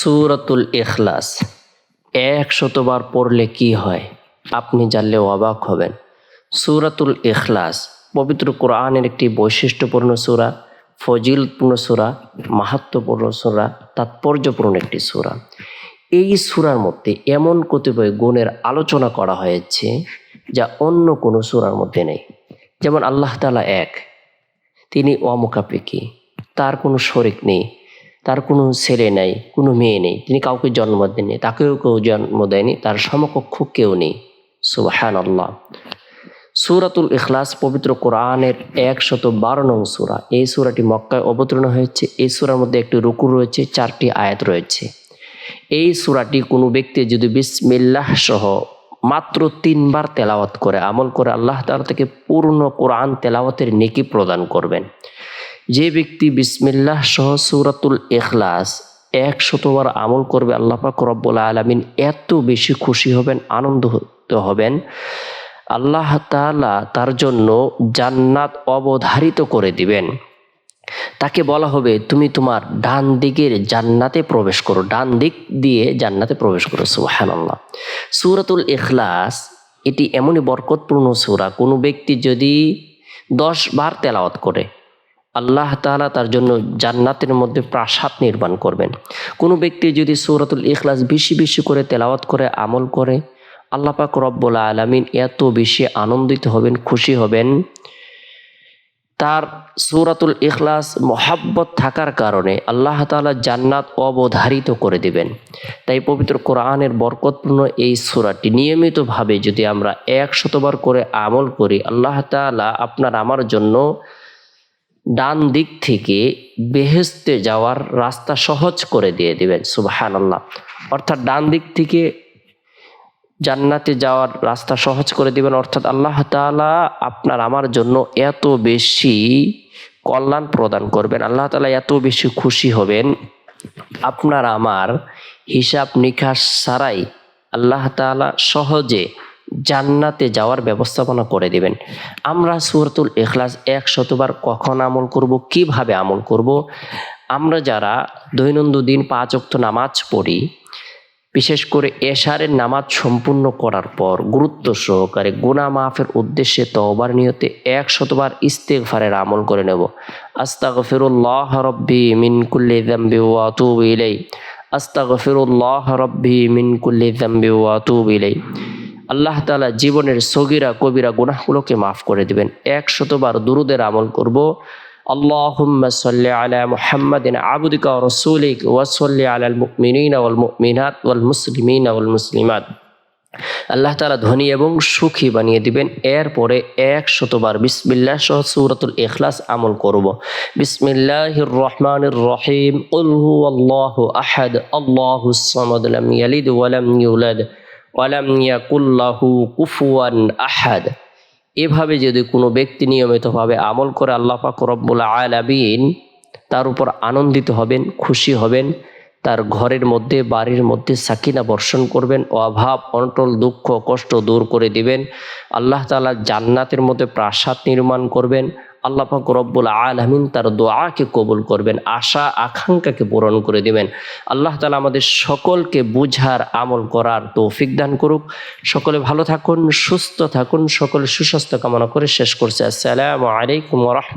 সূরাতুল ইখলাস ১০০ বার পড়লে কি হয় আপনি জানলে অবাক হবেন। সূরাতুল ইখলাস পবিত্র কোরআনের একটি বৈশিষ্ট্যপূর্ণ সূরা, ফজিলতপূর্ণ সূরা, মাহাত্ম্যপূর্ণ সূরা, তাৎপর্যপূর্ণ একটি সূরা। এই সূরার মধ্যে এমন কতিপয় গুণের আলোচনা করা হয়েছে যা অন্য কোনো সূরার মধ্যে নেই। যেমন আল্লাহ তাআলা এক, তিনি অমুখাপেক্ষী, তার কোনো শরিক নেই, তার কোনো ছেলে নাই, কোনো মেয়ে নেই, তিনি কাউকে জন্ম দেননি, তাকেও কেউ জন্ম দেয়নি, তার সমকক্ষ কেউ নেই। সুবহানাল্লাহ। সূরাতুল ইখলাস পবিত্র কোরআনের ১১২ নং সূরা। এই সূরাটি মক্কায় অবতীর্ণ হয়েছে। এই সূরার মধ্যে একটি রুকু রয়েছে, 4টি আয়াত রয়েছে। এই সূরাটি কোনো ব্যক্তি যদি বিসমিল্লাহ সহ মাত্র 3 বার তেলাওয়াত করে আমল করে, আল্লাহ তাআলা তাকে পূর্ণ কোরআন তেলাওয়াতের নেকি প্রদান করবেন। যে ব্যক্তি বিসমিল্লাহ সহ সূরাতুল ইখলাস ১০০ বার আমল করবে, আল্লাহ পাক রব্বুল আলামিন এত বেশি খুশি হবেন, আনন্দিত হবেন, আল্লাহ তাআলা তার জন্য জান্নাত অবধারিত করে দিবেন। তাকে বলা হবে তুমি তোমার ডান দিকের জান্নাতে প্রবেশ করো, ডান দিক দিয়ে জান্নাতে প্রবেশ করো। সুবহানাল্লাহ। সূরাতুল ইখলাস এটি এমনই বরকতপূর্ণ সূরা, কোনো ব্যক্তি যদি 10 বার তেলাওয়াত করে আল্লাহ তাআলা তার জন্য জান্নাতের মধ্যে প্রাসাদ নির্মাণ করবেন। কোনো ব্যক্তি যদি সূরাতুল ইখলাস বেশি বেশি করে তেলাওয়াত করে আমল করে, আল্লাহ পাক রব্বুল আলামিন এত বেশি আনন্দিত হবেন, খুশি হবেন, তার সূরাতুল ইখলাস মহাব্বত থাকার কারণে আল্লাহ তাআলা জান্নাত অবধারিত করে দিবেন। তাই পবিত্র কোরআনের বরকতপূর্ণ এই সূরাটি নিয়মিতভাবে যদি আমরা ১০০ বার করে আমল করি, আল্লাহ তাআলা আপনার আমার জন্য ডান দিক থেকে বেহেশতে যাওয়ার রাস্তা সহজ করে দিয়ে দিবেন। সুবহানাল্লাহ। অর্থাৎ ডান দিক থেকে জান্নাতে যাওয়ার রাস্তা সহজ করে দিবেন, অর্থাৎ আল্লাহ তাআলা আপনার আমার জন্য এত বেশি কল্যাণ প্রদান করবেন, আল্লাহ তাআলা এত বেশি খুশি হবেন, আপনার আমার হিসাব নিকাশ ছাড়াই আল্লাহ তাআলা সহজে জান্নাতে যাওয়ার ব্যবস্থাপনা করে দিবেন। আমরা সূরাতুল ইখলাস ১০০ বার কখন আমল করব, কিভাবে আমল করব? আমরা যারা দৈনন্দিন 5 ওয়াক্ত নামাজ পড়ি, বিশেষ করে এশারের নামাজ সম্পূর্ণ করার পর গুরুত্ব সহকারে গুনাহ মাফের উদ্দেশ্যে তওবার নিয়তে ১০০ বার ইস্তিগফারের আমল করে নেব। আস্তাগফিরুল্লাহ রাব্বি মিন কুল্লি যামবি ওয়া আতুবু ইলাইহি, আস্তাগফিরুল্লাহ রাব্বি মিন কুল্লি যামবি ওয়া আতুবু ইলাইহি। আল্লাহ তাআলা জীবনের সগীরা কবিরা গুনাহগুলোকে মাফ করে দিবেন। ১০০ বার দুরূদের আমল করব। আল্লাহুম্মা সাল্লি আলা মুহাম্মাদিন আবদিকা ওয়া রাসূলিক ওয়া সাল্লি আলাল মুমিনিনা ওয়াল মুমিনাত ওয়াল মুসলিমিনা ওয়াল মুসলিমাত। আল্লাহ তাআলা ধনী এবং সুখী বানিয়ে দিবেন। এরপরে ১০০ বার বিসমিল্লাহ সহ সূরাতুল ইখলাস আমল করব। বিসমিল্লাহির রহমানির রহিম। কুল হুয়াল্লাহু আহাদ আল্লাহুস সামাদ লাম ইয়ালিদ ওয়া লাম ইউলাদ ওয়া লাম ইয়াকুল লাহু কুফুয়ান আহাদ। এভাবে যদি কোনো ব্যক্তি নিয়মিতভাবে আমল করে, আল্লাহ পাক রব্বুল আলামিন তার উপর আনন্দিত হবেন, খুশি হবেন, তার ঘরের মধ্যে বাড়ির মধ্যে সাকিনা বর্ষণ করবেন, অভাব অনটল দুঃখ কষ্ট দূর করে দিবেন, আল্লাহ তাআলা জান্নাতের মধ্যে প্রাসাদ নির্মাণ করবেন, আল্লাহ পাক রব্বুল আলামিন তার দোয়াকে কবুল করবেন, আশা আকাঙ্ক্ষাকে পূরণ করে দিবেন। আল্লাহ তাআলা আমাদের সকলকে বুঝার আমল করার তৌফিক দান করুক। সকলে ভালো থাকুন, সুস্থ থাকুন, সকলে সুস্বাস্থ্য কামনা করে শেষ করছে। আসসালামু আলাইকুম ওয়া রাহমাতুল্লাহ।